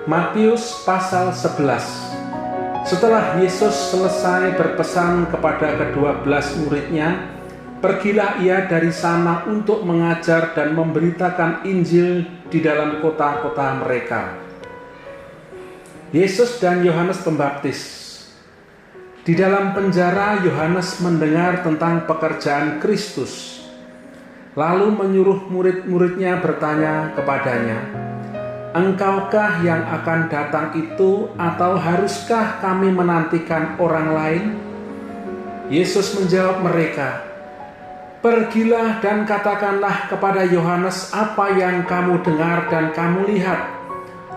Matius pasal 11. Setelah Yesus selesai berpesan kepada ke-12 muridnya, pergilah ia dari sana untuk mengajar dan memberitakan Injil di dalam kota-kota mereka. Yesus dan Yohanes Pembaptis. Di dalam penjara, Yohanes mendengar tentang pekerjaan Kristus, lalu menyuruh murid-muridnya bertanya kepadanya, "Engkaukah yang akan datang itu, atau haruskah kami menantikan orang lain?" Yesus menjawab mereka, "Pergilah dan katakanlah kepada Yohanes apa yang kamu dengar dan kamu lihat.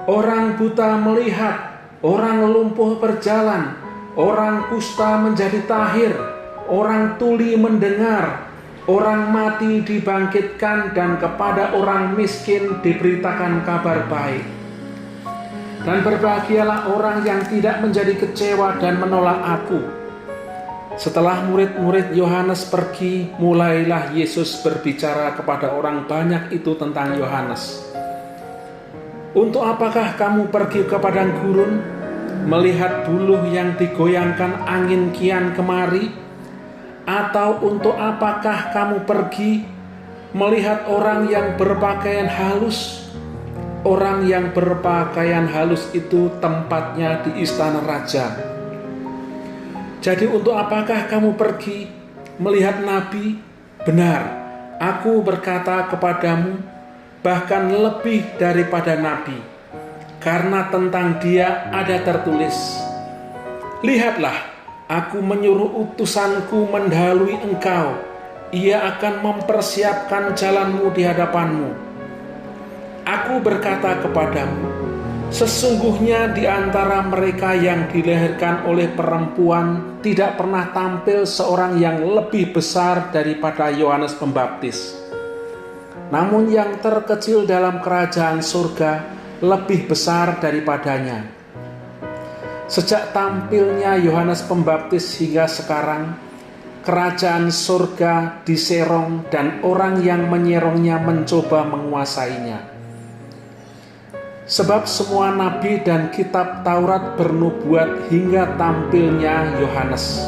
Orang buta melihat, orang lumpuh berjalan, orang kusta menjadi tahir, orang tuli mendengar, orang mati dibangkitkan, dan kepada orang miskin diberitakan kabar baik. Dan berbahagialah orang yang tidak menjadi kecewa dan menolak aku." Setelah murid-murid Yohanes pergi, mulailah Yesus berbicara kepada orang banyak itu tentang Yohanes. "Untuk apakah kamu pergi ke padang gurun, melihat buluh yang digoyangkan angin kian kemari? Atau untuk apakah kamu pergi melihat orang yang berpakaian halus? Orang yang berpakaian halus itu tempatnya di istana raja. Jadi untuk apakah kamu pergi melihat nabi? Benar, aku berkata kepadamu, bahkan lebih daripada nabi, karena tentang dia ada tertulis, 'Lihatlah, aku menyuruh utusanku mendahului engkau, ia akan mempersiapkan jalanmu di hadapanmu.' Aku berkata kepadamu, sesungguhnya di antara mereka yang dilahirkan oleh perempuan tidak pernah tampil seorang yang lebih besar daripada Yohanes Pembaptis. Namun yang terkecil dalam kerajaan surga lebih besar daripadanya. Sejak tampilnya Yohanes Pembaptis hingga sekarang, kerajaan surga diserong dan orang yang menyerongnya mencoba menguasainya. Sebab semua nabi dan kitab Taurat bernubuat hingga tampilnya Yohanes.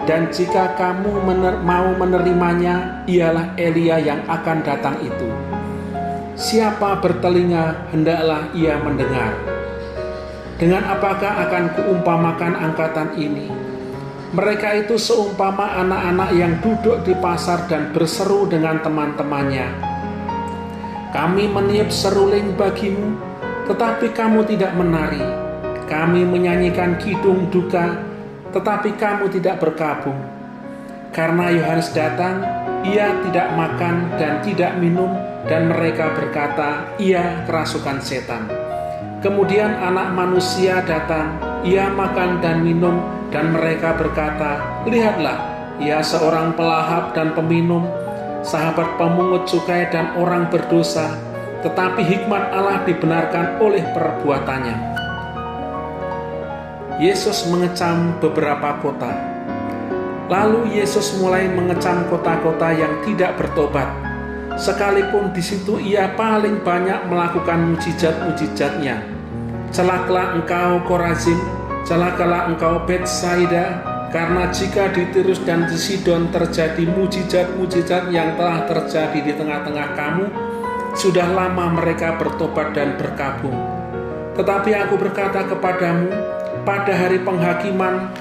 Dan jika kamu mau menerimanya, ialah Elia yang akan datang itu. Siapa bertelinga, hendaklah ia mendengar. Dengan apakah akan kuumpamakan angkatan ini? Mereka itu seumpama anak-anak yang duduk di pasar dan berseru dengan teman-temannya. Kami meniup seruling bagimu, tetapi kamu tidak menari. Kami menyanyikan kidung duka, tetapi kamu tidak berkabung. Karena Yohanes datang, ia tidak makan dan tidak minum, dan mereka berkata, ia kerasukan setan. Kemudian anak manusia datang, ia makan dan minum, dan mereka berkata, lihatlah, ia seorang pelahap dan peminum, sahabat pemungut cukai dan orang berdosa, tetapi hikmat Allah dibenarkan oleh perbuatannya. Yesus mengecam beberapa kota. Lalu Yesus mulai mengecam kota-kota yang tidak bertobat, sekalipun di situ ia paling banyak melakukan mujizat-mujizatnya. Celakalah engkau Korazim, celakalah engkau Betsaida, karena jika di Tirus dan di Sidon terjadi mujizat-mujizat yang telah terjadi di tengah-tengah kamu, sudah lama mereka bertobat dan berkabung. Tetapi aku berkata kepadamu, pada hari penghakiman,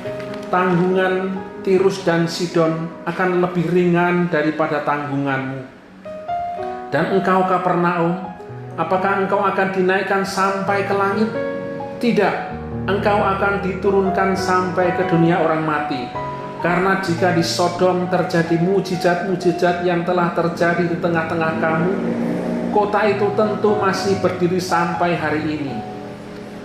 tanggungan Tirus dan Sidon akan lebih ringan daripada tanggunganmu. Dan engkau Kapernaum, apakah engkau akan dinaikkan sampai ke langit? Tidak, engkau akan diturunkan sampai ke dunia orang mati. Karena jika di Sodom terjadi mujizat-mujizat yang telah terjadi di tengah-tengah kamu, kota itu tentu masih berdiri sampai hari ini.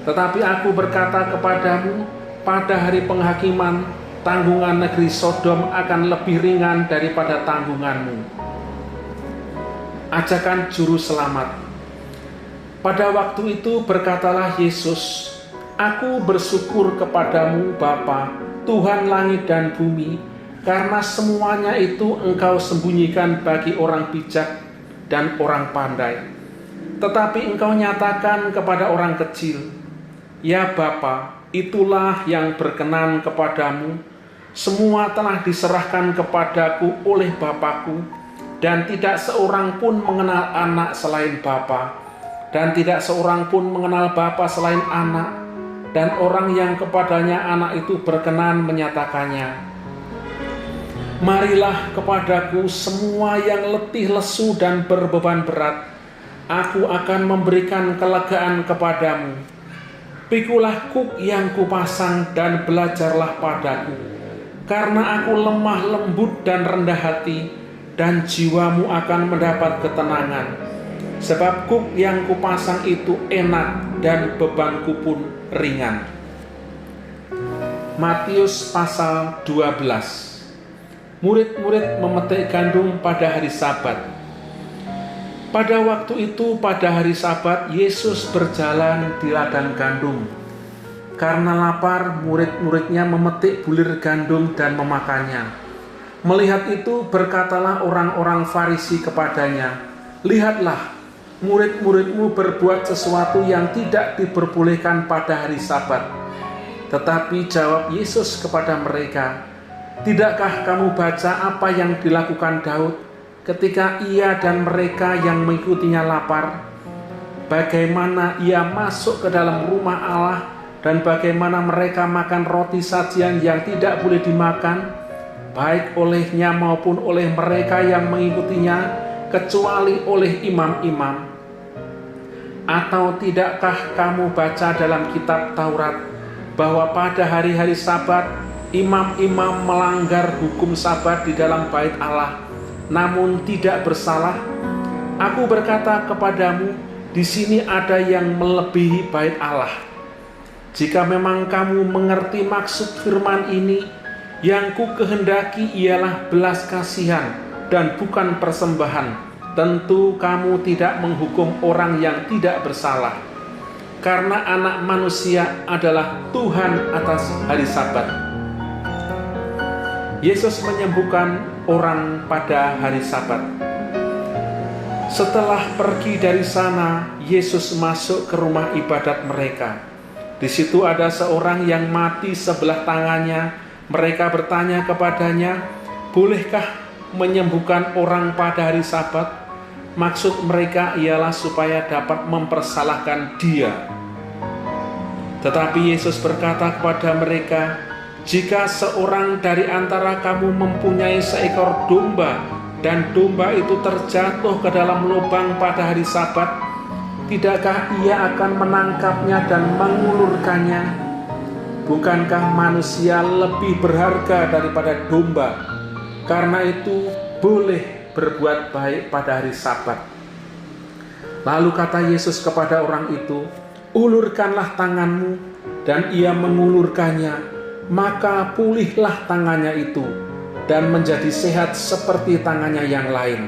Tetapi aku berkata kepadamu, pada hari penghakiman, tanggungan negeri Sodom akan lebih ringan daripada tanggunganmu. Ajakan juru selamat. Pada waktu itu berkatalah Yesus, aku bersyukur kepadamu Bapa, Tuhan langit dan bumi, karena semuanya itu engkau sembunyikan bagi orang bijak dan orang pandai, Tetapi engkau nyatakan kepada orang kecil, ya Bapa, itulah yang berkenan kepadamu. Semua telah diserahkan kepadaku oleh Bapakku, dan tidak seorang pun mengenal anak selain Bapa, dan tidak seorang pun mengenal Bapa selain anak, dan orang yang kepadanya anak itu berkenan menyatakannya. Marilah kepadaku semua yang letih lesu dan berbeban berat, aku akan memberikan kelegaan kepadamu. Pikulah kuk yang kupasang dan belajarlah padaku, karena aku lemah lembut dan rendah hati, dan jiwamu akan mendapat ketenangan. Sebab kuk yang kupasang itu enak dan bebanku pun ringan. Matius pasal 12. Murid-murid memetik gandum pada hari Sabat. Pada waktu itu, pada hari Sabat, Yesus berjalan di ladang gandum. Karena lapar, murid-muridnya memetik bulir gandum dan memakannya. Melihat itu, berkatalah orang-orang Farisi kepadanya, "Lihatlah, murid-muridmu berbuat sesuatu yang tidak diperbolehkan pada hari Sabat." Tetapi jawab Yesus kepada mereka, "Tidakkah kamu baca apa yang dilakukan Daud ketika ia dan mereka yang mengikutinya lapar? Bagaimana ia masuk ke dalam rumah Allah dan bagaimana mereka makan roti sajian yang tidak boleh dimakan, baik olehnya maupun oleh mereka yang mengikutinya, kecuali oleh imam-imam? Atau tidakkah kamu baca dalam kitab Taurat bahwa pada hari-hari Sabat imam-imam melanggar hukum Sabat di dalam bait Allah, namun tidak bersalah? Aku berkata kepadamu, di sini ada yang melebihi bait Allah. Jika memang kamu mengerti maksud firman ini, yang ku kehendaki ialah belas kasihan dan bukan persembahan, tentu kamu tidak menghukum orang yang tidak bersalah. Karena Anak Manusia adalah Tuhan atas hari Sabat." Yesus menyembuhkan orang pada hari Sabat. Setelah pergi dari sana, Yesus masuk ke rumah ibadat mereka. Di situ ada seorang yang mati sebelah tangannya. Mereka bertanya kepadanya, "Bolehkah menyembuhkan orang pada hari Sabat?" Maksud mereka ialah supaya dapat mempersalahkan Dia. Tetapi Yesus berkata kepada mereka, "Jika seorang dari antara kamu mempunyai seekor domba, dan domba itu terjatuh ke dalam lubang pada hari Sabat, tidakkah ia akan menangkapnya dan mengulurkannya? Bukankah manusia lebih berharga daripada domba? Karena itu boleh berbuat baik pada hari Sabat." Lalu kata Yesus kepada orang itu, "Ulurkanlah tanganmu," dan ia mengulurkannya. Maka pulihlah tangannya itu dan menjadi sehat seperti tangannya yang lain.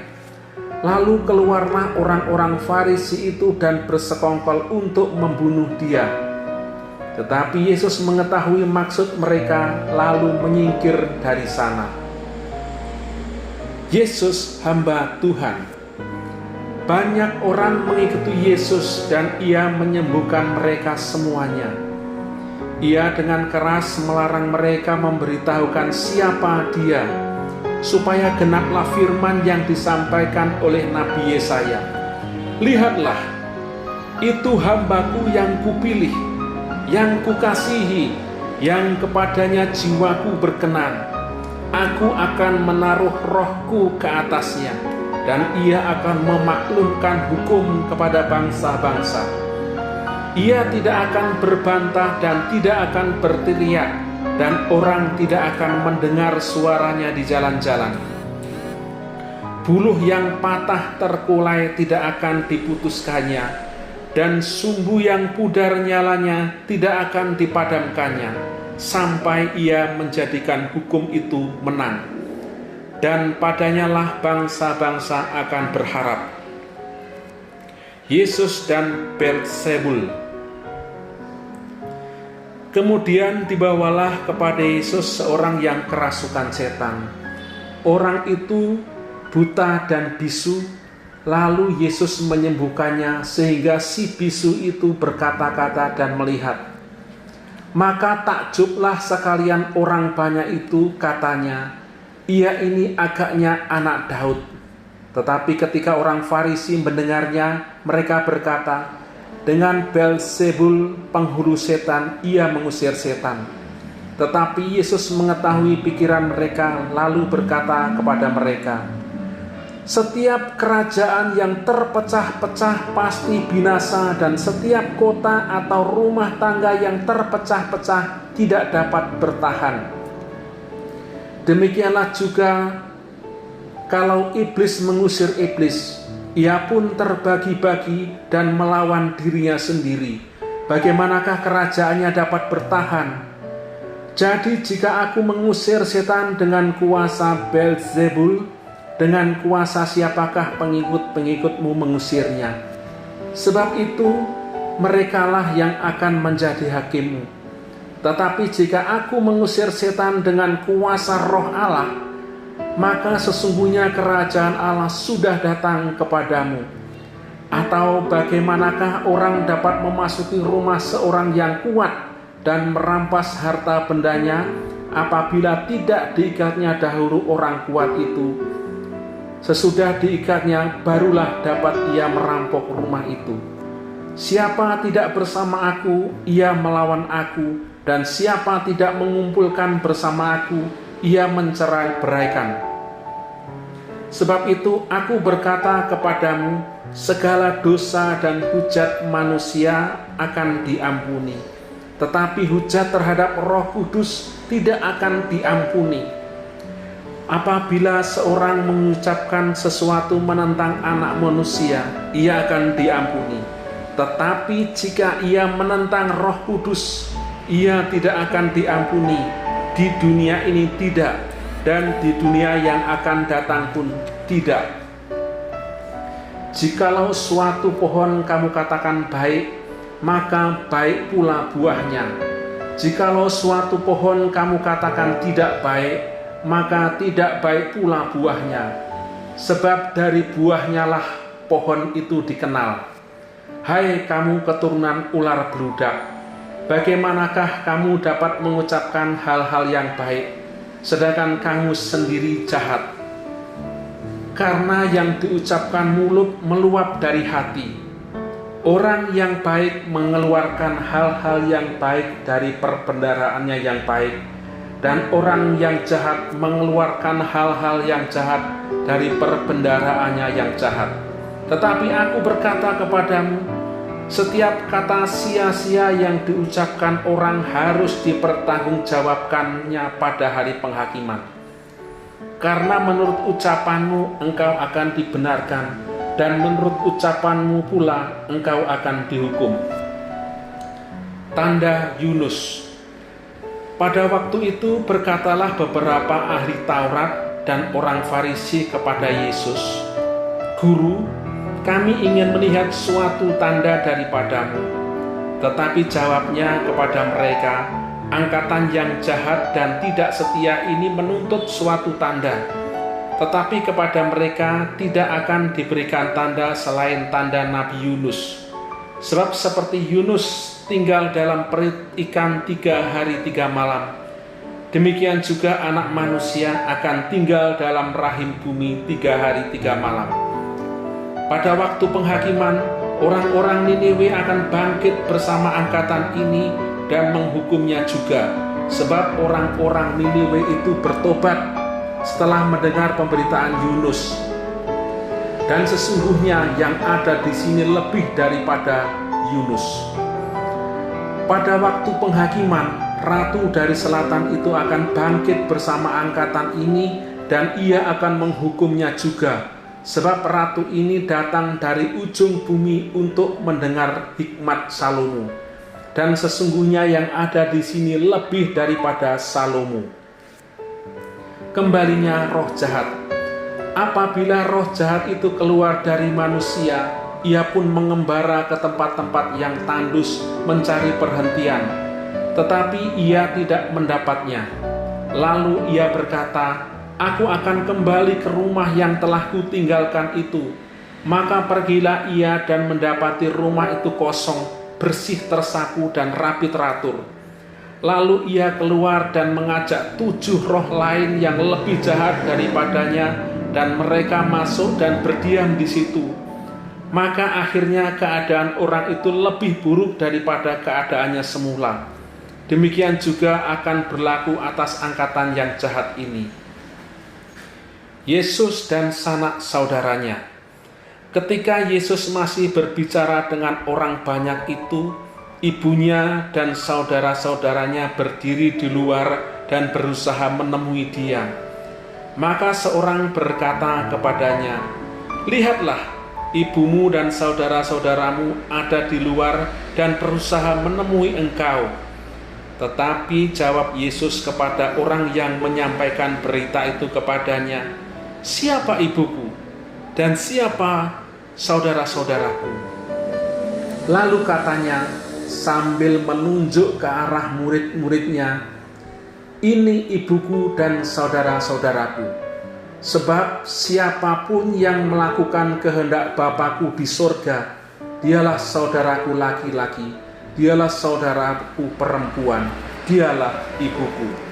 Lalu keluarlah orang-orang Farisi itu dan bersekongkol untuk membunuh Dia. Tetapi Yesus mengetahui maksud mereka, lalu menyingkir dari sana. Yesus hamba Tuhan. Banyak orang mengikuti Yesus dan Ia menyembuhkan mereka semuanya. Ia dengan keras melarang mereka memberitahukan siapa Dia, supaya genaplah firman yang disampaikan oleh Nabi Yesaya. "Lihatlah, itu hambaku yang kupilih, yang kukasihi, yang kepadanya jiwaku berkenan. Aku akan menaruh rohku ke atasnya, dan ia akan memaklumkan hukum kepada bangsa-bangsa. Ia tidak akan berbantah dan tidak akan berteriak, dan orang tidak akan mendengar suaranya di jalan-jalan. Buluh yang patah terkulai tidak akan diputuskannya, dan sumbu yang pudar nyalanya tidak akan dipadamkannya, sampai ia menjadikan hukum itu menang. Dan padanyalah bangsa-bangsa akan berharap." Yesus dan Beelzebul. Kemudian dibawalah kepada Yesus seorang yang kerasukan setan. Orang itu buta dan bisu, Lalu Yesus menyembuhkannya sehingga si bisu itu berkata-kata dan melihat. Maka takjublah sekalian orang banyak itu, katanya, ia ini agaknya anak Daud. Tetapi ketika orang Farisi mendengarnya, mereka berkata, dengan Beelzebul penghulu setan ia mengusir setan. Tetapi Yesus mengetahui pikiran mereka, lalu berkata kepada mereka, setiap kerajaan yang terpecah-pecah pasti binasa, dan setiap kota atau rumah tangga yang terpecah-pecah tidak dapat bertahan. Demikianlah juga kalau iblis mengusir iblis, ia pun terbagi-bagi dan melawan dirinya sendiri. Bagaimanakah kerajaannya dapat bertahan? Jadi jika aku mengusir setan dengan kuasa Beelzebul, dengan kuasa siapakah pengikut-pengikutmu mengusirnya? Sebab itu merekalah yang akan menjadi hakimmu. Tetapi jika aku mengusir setan dengan kuasa Roh Allah, maka sesungguhnya kerajaan Allah sudah datang kepadamu. Atau bagaimanakah orang dapat memasuki rumah seorang yang kuat dan merampas harta bendanya apabila tidak diikatnya dahulu orang kuat itu? Sesudah diikatnya, barulah dapat ia merampok rumah itu. Siapa tidak bersama aku, ia melawan aku, dan siapa tidak mengumpulkan bersama aku, ia mencerai-beraikan. Sebab itu aku berkata kepadamu, segala dosa dan hujat manusia akan diampuni, tetapi hujat terhadap Roh Kudus tidak akan diampuni. Apabila seorang mengucapkan sesuatu menentang anak manusia, ia akan diampuni. Tetapi jika ia menentang Roh Kudus, ia tidak akan diampuni. Di dunia ini tidak, dan di dunia yang akan datang pun tidak. Jikalau suatu pohon kamu katakan baik, maka baik pula buahnya. Jikalau suatu pohon kamu katakan tidak baik, maka tidak baik pula buahnya. Sebab dari buahnya lah pohon itu dikenal. Hai kamu keturunan ular beludak, bagaimanakah kamu dapat mengucapkan hal-hal yang baik, sedangkan kamu sendiri jahat? Karena yang diucapkan mulut meluap dari hati. Orang yang baik mengeluarkan hal-hal yang baik dari perbendaharaannya yang baik, dan orang yang jahat mengeluarkan hal-hal yang jahat dari perbendaharaannya yang jahat. Tetapi aku berkata kepadamu, setiap kata sia-sia yang diucapkan orang harus dipertanggungjawabkannya pada hari penghakiman. Karena menurut ucapanmu engkau akan dibenarkan, dan menurut ucapanmu pula engkau akan dihukum. Tanda Yunus. Pada waktu itu berkatalah beberapa ahli Taurat dan orang Farisi kepada Yesus, Guru, kami ingin melihat suatu tanda daripadamu. Tetapi jawabnya kepada mereka, angkatan yang jahat dan tidak setia ini menuntut suatu tanda. Tetapi kepada mereka tidak akan diberikan tanda selain tanda Nabi Yunus. Sebab seperti Yunus tinggal dalam perut ikan 3 hari 3 malam, demikian juga anak manusia akan tinggal dalam rahim bumi 3 hari 3 malam. Pada waktu penghakiman, orang-orang Niniwe akan bangkit bersama angkatan ini dan menghukumnya juga, sebab orang-orang Niniwe itu bertobat setelah mendengar pemberitaan Yunus. Dan sesungguhnya yang ada di sini lebih daripada Yunus. Pada waktu penghakiman, ratu dari selatan itu akan bangkit bersama angkatan ini, dan ia akan menghukumnya juga, sebab ratu ini datang dari ujung bumi untuk mendengar hikmat Salomo. Dan sesungguhnya yang ada di sini lebih daripada Salomo. Kembalinya roh jahat. Apabila roh jahat itu keluar dari manusia, ia pun mengembara ke tempat-tempat yang tandus mencari perhentian, tetapi ia tidak mendapatnya. Lalu ia berkata, aku akan kembali ke rumah yang telah kutinggalkan itu. Maka pergilah ia dan mendapati rumah itu kosong, bersih tersapu dan rapi teratur. Lalu ia keluar dan mengajak 7 roh lain yang lebih jahat daripadanya, dan mereka masuk dan berdiam di situ. Maka akhirnya keadaan orang itu lebih buruk daripada keadaannya semula. Demikian juga akan berlaku atas angkatan yang jahat ini. Yesus dan sanak saudaranya. Ketika Yesus masih berbicara dengan orang banyak itu, ibunya dan saudara-saudaranya berdiri di luar dan berusaha menemui dia. Maka seorang berkata kepadanya, "Lihatlah, ibumu dan saudara-saudaramu ada di luar dan berusaha menemui engkau." Tetapi jawab Yesus kepada orang yang menyampaikan berita itu kepadanya, "Siapa ibuku dan siapa saudara-saudaraku?" Lalu katanya sambil menunjuk ke arah murid-muridnya, "Ini ibuku dan saudara-saudaraku. Sebab siapapun yang melakukan kehendak Bapa-Ku di sorga, dialah saudaraku laki-laki, dialah saudaraku perempuan, dialah ibuku."